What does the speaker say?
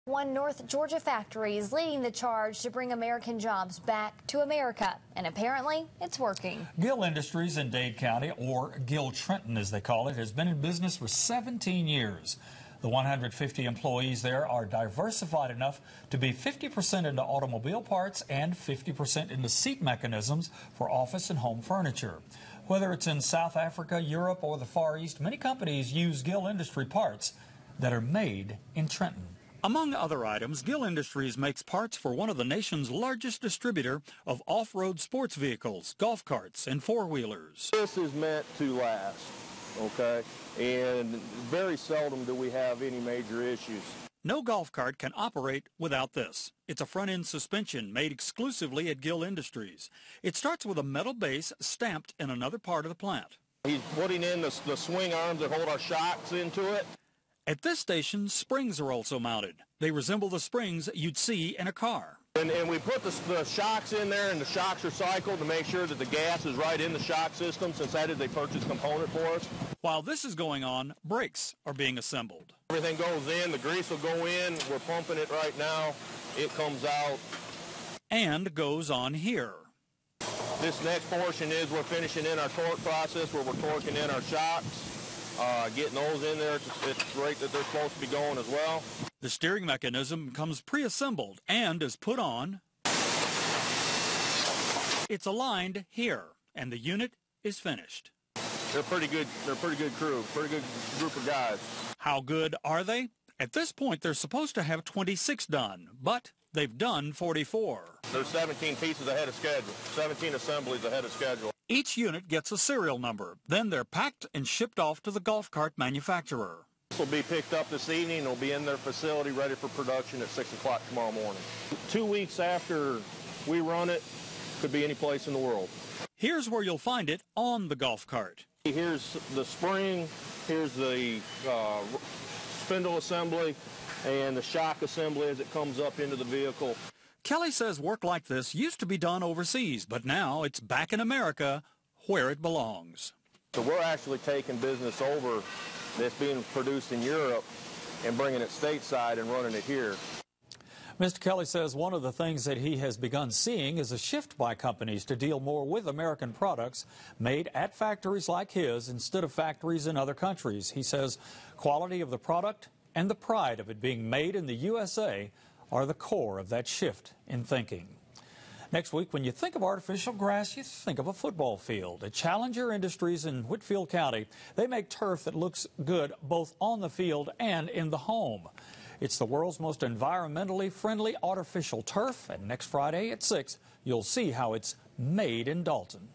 One North Georgia factory is leading the charge to bring American jobs back to America, and apparently it's working. Gill Industries in Dade County, or Gill-Trenton as they call it, has been in business for 17 years. The 150 employees there are diversified enough to be 50% into automobile parts and 50% into seat mechanisms for office and home furniture. Whether it's in South Africa, Europe, or the Far East, many companies use Gill Industry parts that are made in Trenton. Among other items, Gill Industries makes parts for one of the nation's largest distributor of off-road sports vehicles, golf carts, and four-wheelers. This is meant to last, okay? And very seldom do we have any major issues. No golf cart can operate without this. It's a front-end suspension made exclusively at Gill Industries. It starts with a metal base stamped in another part of the plant. He's putting in the swing arms that hold our shocks into it. At this station, springs are also mounted. They resemble the springs you'd see in a car. And we put the shocks in there, and the shocks are cycled to make sure that the gas is right in the shock system, since that is a purchased component for us. While this is going on, brakes are being assembled. Everything goes in, the grease will go in, we're pumping it right now, it comes out. And goes on here. This next portion is we're finishing in our torque process, where we're torquing in our shocks. Getting those in there at the rate that they're supposed to be going as well. The steering mechanism comes pre-assembled and is put on. It's aligned here, and the unit is finished. They're pretty good. They're a pretty good crew, pretty good group of guys. How good are they? At this point, they're supposed to have 26 done, but they've done 44. There's 17 pieces ahead of schedule, 17 assemblies ahead of schedule. Each unit gets a serial number. Then they're packed and shipped off to the golf cart manufacturer. This will be picked up this evening and will be in their facility ready for production at 6 o'clock tomorrow morning. 2 weeks after we run it, could be any place in the world. Here's where you'll find it on the golf cart. Here's the spring, here's the spindle assembly, and the shock assembly as it comes up into the vehicle. Kelly says work like this used to be done overseas, but now it's back in America where it belongs. So we're actually taking business over that's being produced in Europe and bringing it stateside and running it here. Mr. Kelly says one of the things that he has begun seeing is a shift by companies to deal more with American products made at factories like his instead of factories in other countries. He says quality of the product and the pride of it being made in the USA are the core of that shift in thinking. Next week, when you think of artificial grass, you think of a football field. At Challenger Industries in Whitfield County, they make turf that looks good both on the field and in the home. It's the world's most environmentally friendly artificial turf, and next Friday at 6, you'll see how it's made in Dalton.